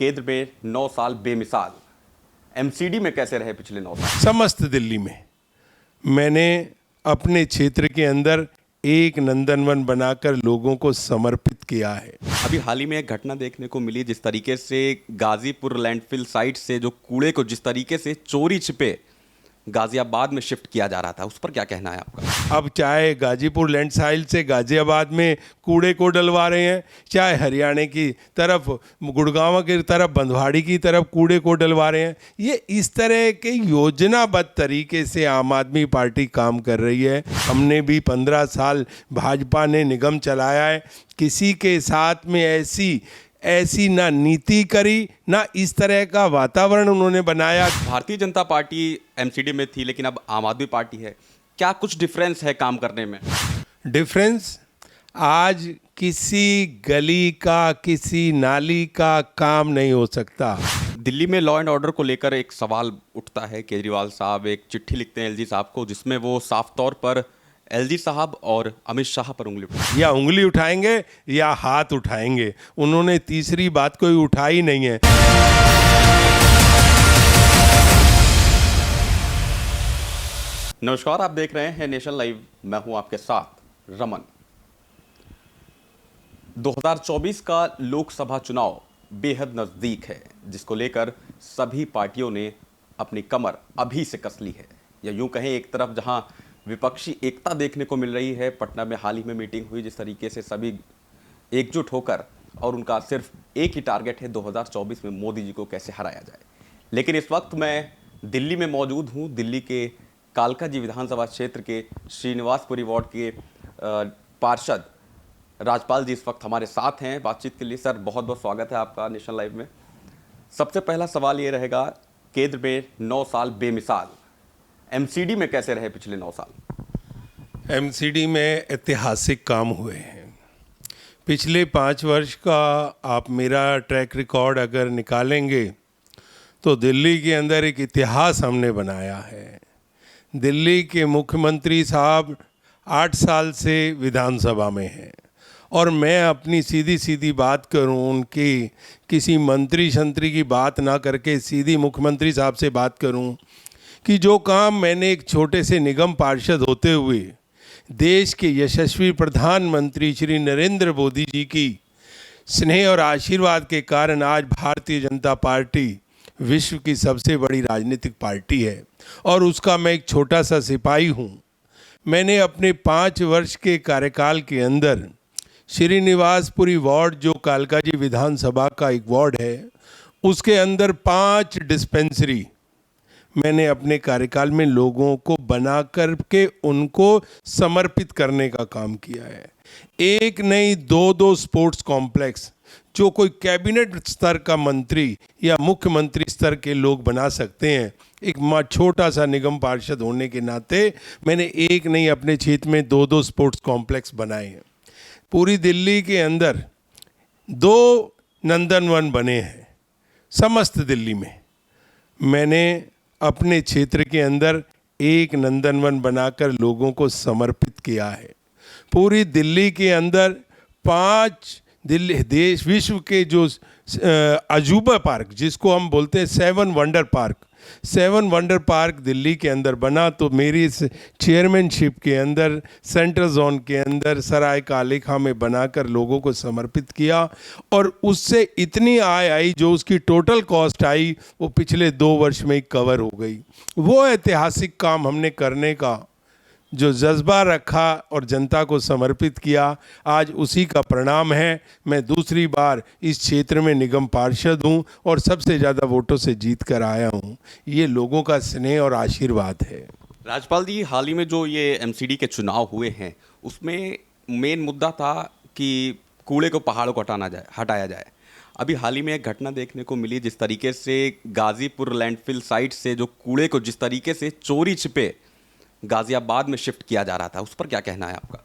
केंद्र में 9 साल बेमिसाल। एमसीडी में कैसे रहे पिछले 9 साल? समस्त दिल्ली में मैंने अपने क्षेत्र के अंदर एक नंदनवन बनाकर लोगों को समर्पित किया है। अभी हाल ही में एक घटना देखने को मिली, जिस तरीके से गाजीपुर लैंडफिल साइट से जो कूड़े को जिस तरीके से चोरी छिपे गाजियाबाद में शिफ्ट किया जा रहा था, उस पर क्या कहना है आपका? अब चाहे गाजीपुर लैंडसाइल से गाजियाबाद में कूड़े को डलवा रहे हैं, चाहे हरियाणा की तरफ गुड़गांव की तरफ बंधवाड़ी की तरफ कूड़े को डलवा रहे हैं, ये इस तरह के योजनाबद्ध तरीके से आम आदमी पार्टी काम कर रही है। हमने भी 15 साल भाजपा ने निगम चलाया है, किसी के साथ में ऐसी ना नीति करी, ना इस तरह का वातावरण उन्होंने बनाया। भारतीय जनता पार्टी एमसीडी में थी, लेकिन अब आम आदमी पार्टी है। क्या कुछ डिफरेंस है काम करने में? डिफरेंस, आज किसी गली का, किसी नाली का काम नहीं हो सकता। दिल्ली में लॉ एंड ऑर्डर को लेकर एक सवाल उठता है। केजरीवाल साहब एक चिट्ठी लिखते हैं एलजी साहब को, जिसमें वो साफ तौर पर एलजी साहब और अमित शाह पर उंगली उठाएंगे। या उंगली उठाएंगे या हाथ उठाएंगे, उन्होंने तीसरी बात कोई उठाई नहीं है। नमस्कार, आप देख रहे हैं नेशन लाइव, मैं हूं आपके साथ रमन। 2024 का लोकसभा चुनाव बेहद नजदीक है, जिसको लेकर सभी पार्टियों ने अपनी कमर अभी से कस ली है। या यूं कहें, एक तरफ जहां विपक्षी एकता देखने को मिल रही है, पटना में हाल ही में मीटिंग हुई जिस तरीके से सभी एकजुट होकर, और उनका सिर्फ एक ही टारगेट है 2024 में मोदी जी को कैसे हराया जाए। लेकिन इस वक्त मैं दिल्ली में मौजूद हूं। दिल्ली के कालकाजी विधानसभा क्षेत्र के श्रीनिवासपुरी वार्ड के पार्षद राजपाल जी इस वक्त हमारे साथ हैं बातचीत के लिए। सर, बहुत बहुत स्वागत है आपका नेशनल लाइव में। सबसे पहला सवाल ये रहेगा, केंद्र में 9 साल बेमिसाल, एमसीडी में कैसे रहे पिछले 9 साल? एमसीडी में ऐतिहासिक काम हुए हैं। पिछले 5 वर्ष का आप मेरा ट्रैक रिकॉर्ड अगर निकालेंगे तो दिल्ली के अंदर एक इतिहास हमने बनाया है। दिल्ली के मुख्यमंत्री साहब 8 साल से विधानसभा में हैं, और मैं अपनी सीधी बात करूं, उनकी किसी मंत्री शंत्री की बात ना करके सीधी मुख्यमंत्री साहब से बात करूं कि जो काम मैंने एक छोटे से निगम पार्षद होते हुए देश के यशस्वी प्रधानमंत्री श्री नरेंद्र मोदी जी की स्नेह और आशीर्वाद के कारण आज भारतीय जनता पार्टी विश्व की सबसे बड़ी राजनीतिक पार्टी है, और उसका मैं एक छोटा सा सिपाही हूँ। मैंने अपने 5 वर्ष के कार्यकाल के अंदर श्रीनिवासपुरी वार्ड, जो कालकाजी विधानसभा का एक वार्ड है, उसके अंदर 5 डिस्पेंसरी मैंने अपने कार्यकाल में लोगों को बना कर के उनको समर्पित करने का काम किया है। एक नहीं, 2 स्पोर्ट्स कॉम्प्लेक्स, जो कोई कैबिनेट स्तर का मंत्री या मुख्यमंत्री स्तर के लोग बना सकते हैं। एक छोटा सा निगम पार्षद होने के नाते मैंने एक नहीं, अपने क्षेत्र में 2 स्पोर्ट्स कॉम्प्लेक्स बनाए हैं। पूरी दिल्ली के अंदर 2 नंदनवन बने हैं। समस्त दिल्ली में मैंने अपने क्षेत्र के अंदर एक नंदनवन बनाकर लोगों को समर्पित किया है। पूरी दिल्ली के अंदर 5 देश विश्व के जो अजूबा पार्क, जिसको हम बोलते हैं 7 वंडर पार्क दिल्ली के अंदर बना। तो मेरी इस चेयरमैनशिप के अंदर सेंट्रल जोन के अंदर सराय काले खां में बनाकर लोगों को समर्पित किया, और उससे इतनी आय आई, जो उसकी टोटल कॉस्ट आई वो पिछले 2 वर्ष में ही कवर हो गई। वो ऐतिहासिक काम हमने करने का जो जज्बा रखा और जनता को समर्पित किया, आज उसी का परिणाम है। मैं दूसरी बार इस क्षेत्र में निगम पार्षद हूं और सबसे ज़्यादा वोटों से जीत कर आया हूं। ये लोगों का स्नेह और आशीर्वाद है। राजपाल जी, हाल ही में जो ये एमसीडी के चुनाव हुए हैं, उसमें मेन मुद्दा था कि कूड़े को पहाड़ों को हटाया जाए। अभी हाल ही में एक घटना देखने को मिली, जिस तरीके से गाजीपुर लैंडफिल साइट से जो कूड़े को जिस तरीके से चोरी छिपे गाजियाबाद में शिफ्ट किया जा रहा था, उस पर क्या कहना है आपका?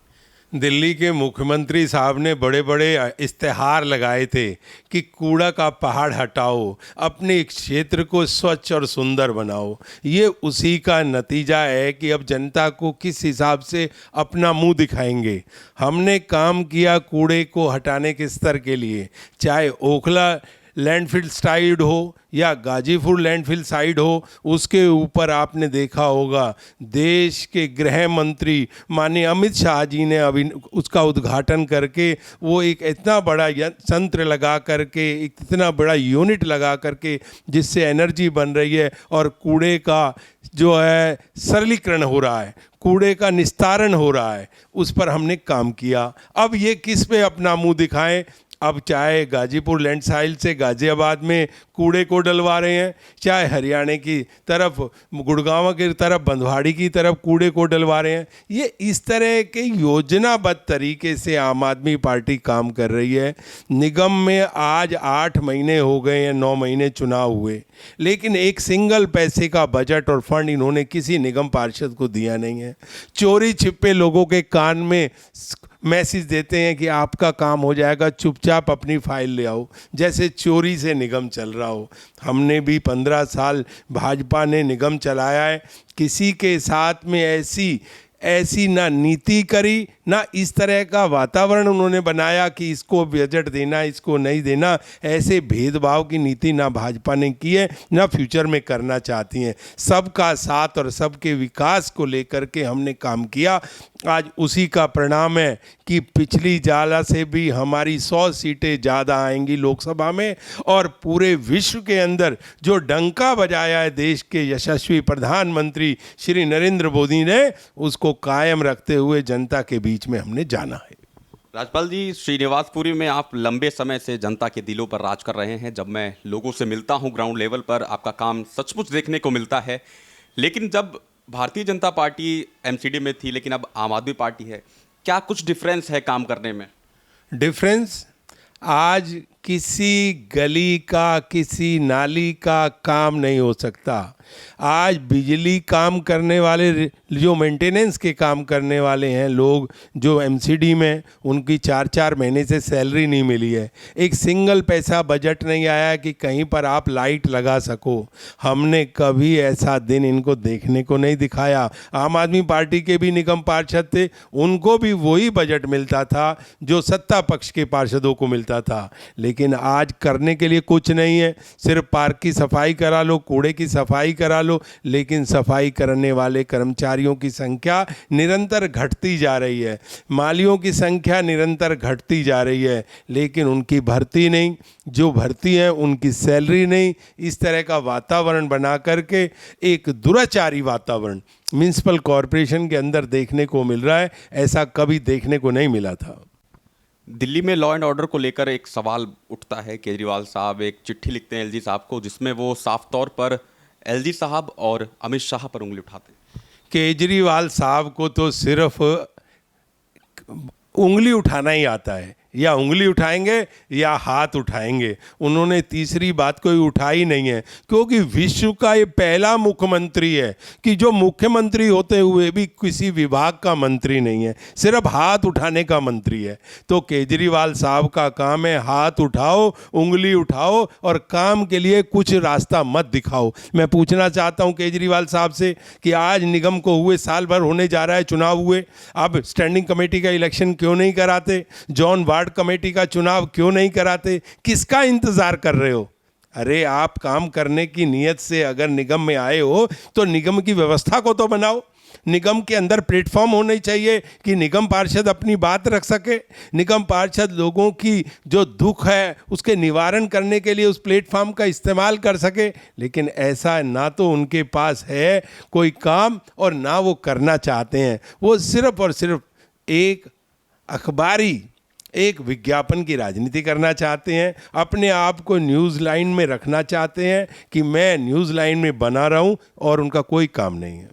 दिल्ली के मुख्यमंत्री साहब ने बड़े बड़े इश्तेहार लगाए थे कि कूड़ा का पहाड़ हटाओ, अपने क्षेत्र को स्वच्छ और सुंदर बनाओ। ये उसी का नतीजा है कि अब जनता को किस हिसाब से अपना मुंह दिखाएंगे। हमने काम किया कूड़े को हटाने के स्तर के लिए, चाहे ओखला लैंडफिल साइड हो या गाजीपुर लैंडफिल साइड हो, उसके ऊपर आपने देखा होगा देश के गृह मंत्री माननीय अमित शाह जी ने अभी उसका उद्घाटन करके वो एक इतना बड़ा यंत्र लगा करके, एक इतना बड़ा यूनिट लगा करके जिससे एनर्जी बन रही है और कूड़े का जो है सरलीकरण हो रहा है, कूड़े का निस्तारण हो रहा है, उस पर हमने काम किया। अब ये किस पे अपना मुंह दिखाएं? अब चाहे गाजीपुर लैंडसाइल से गाजियाबाद में कूड़े को डलवा रहे हैं, चाहे हरियाणा की तरफ गुड़गांव की तरफ बंधवाड़ी की तरफ कूड़े को डलवा रहे हैं। ये इस तरह के योजनाबद्ध तरीके से आम आदमी पार्टी काम कर रही है। निगम में आज 8 महीने हो गए हैं, 9 महीने चुनाव हुए, लेकिन एक सिंगल पैसे का बजट और फंड इन्होंने किसी निगम पार्षद को दिया नहीं है। चोरी छिपे लोगों के कान में मैसेज देते हैं कि आपका काम हो जाएगा, चुपचाप अपनी फाइल ले आओ, जैसे चोरी से निगम चल रहा हो। हमने भी 15 साल भाजपा ने निगम चलाया है, किसी के साथ में ऐसी ना नीति करी, ना इस तरह का वातावरण उन्होंने बनाया कि इसको बजट देना, इसको नहीं देना। ऐसे भेदभाव की नीति ना भाजपा ने की है, ना फ्यूचर में करना चाहती हैं। सबका साथ और सबके विकास को लेकर के हमने काम किया। आज उसी का परिणाम है कि पिछली जाला से भी हमारी 100 सीटें ज़्यादा आएंगी लोकसभा में, और पूरे विश्व के अंदर जो डंका बजाया है देश के यशस्वी प्रधानमंत्री श्री नरेंद्र मोदी ने, उसको कायम रखते हुए जनता के बीच में हमने जाना है। राज्यपाल जी, श्रीनिवासपुरी में आप लंबे समय से जनता के दिलों पर राज कर रहे हैं। जब मैं लोगों से मिलता हूं ग्राउंड लेवल पर, आपका काम सचमुच देखने को मिलता है। लेकिन जब भारतीय जनता पार्टी एमसीडी में थी, लेकिन अब आम आदमी पार्टी है, क्या कुछ डिफरेंस है काम करने में? डिफरेंस, आज किसी गली का, किसी नाली का काम नहीं हो सकता। आज बिजली काम करने वाले, जो मेंटेनेंस के काम करने वाले हैं लोग, जो एमसीडी में, उनकी 4-4 महीने से सैलरी नहीं मिली है। एक सिंगल पैसा बजट नहीं आया कि कहीं पर आप लाइट लगा सको। हमने कभी ऐसा दिन इनको देखने को नहीं दिखाया। आम आदमी पार्टी के भी निगम पार्षद थे, उनको भी वही बजट मिलता था जो सत्ता पक्ष के पार्षदों को मिलता था। लेकिन आज करने के लिए कुछ नहीं है, सिर्फ पार्क की सफाई करा लो, कूड़े की सफाई करा लो, लेकिन सफाई करने वाले कर्मचारियों की संख्या निरंतर घटती जा रही है, मालियों की संख्या निरंतर घटती जा रही है, लेकिन उनकी भर्ती नहीं, जो भर्ती है उनकी सैलरी नहीं। इस तरह का वातावरण बना करके एक दुराचारी वातावरण म्युनिसिपल कॉरपोरेशन के अंदर देखने को मिल रहा है, ऐसा कभी देखने को नहीं मिला था। दिल्ली में लॉ एंड ऑर्डर को लेकर एक सवाल उठता है। केजरीवाल साहब एक चिट्ठी लिखते हैं एलजी साहब को, जिसमें वो साफ तौर पर एलजी साहब और अमित शाह पर उंगली उठाते हैं। केजरीवाल साहब को तो सिर्फ उंगली उठाना ही आता है, या उंगली उठाएंगे या हाथ उठाएंगे। उन्होंने तीसरी बात कोई उठाई नहीं है, क्योंकि विश्व का ये पहला मुख्यमंत्री है कि जो मुख्यमंत्री होते हुए भी किसी विभाग का मंत्री नहीं है, सिर्फ हाथ उठाने का मंत्री है। तो केजरीवाल साहब का काम है हाथ उठाओ, उंगली उठाओ, और काम के लिए कुछ रास्ता मत दिखाओ। मैं पूछना चाहता हूं केजरीवाल साहब से कि आज निगम को हुए साल भर होने जा रहा है, चुनाव हुए, अब स्टैंडिंग कमेटी का इलेक्शन क्यों नहीं कराते? जॉन वार्ड कमेटी का चुनाव क्यों नहीं कराते? किसका इंतजार कर रहे हो? अरे आप काम करने की नीयत से अगर निगम में आए हो तो निगम की व्यवस्था को तो बनाओ। निगम के अंदर प्लेटफॉर्म होने चाहिए कि निगम पार्षद अपनी बात रख सके। निगम पार्षद लोगों की जो दुख है उसके निवारण करने के लिए उस प्लेटफॉर्म का इस्तेमाल कर सके। लेकिन ऐसा ना तो उनके पास है कोई काम और ना वो करना चाहते हैं। वो सिर्फ और सिर्फ एक अखबारी, एक विज्ञापन की राजनीति करना चाहते हैं। अपने आप को न्यूज़ लाइन में रखना चाहते हैं कि मैं न्यूज़ लाइन में बना रहा हूं, और उनका कोई काम नहीं है।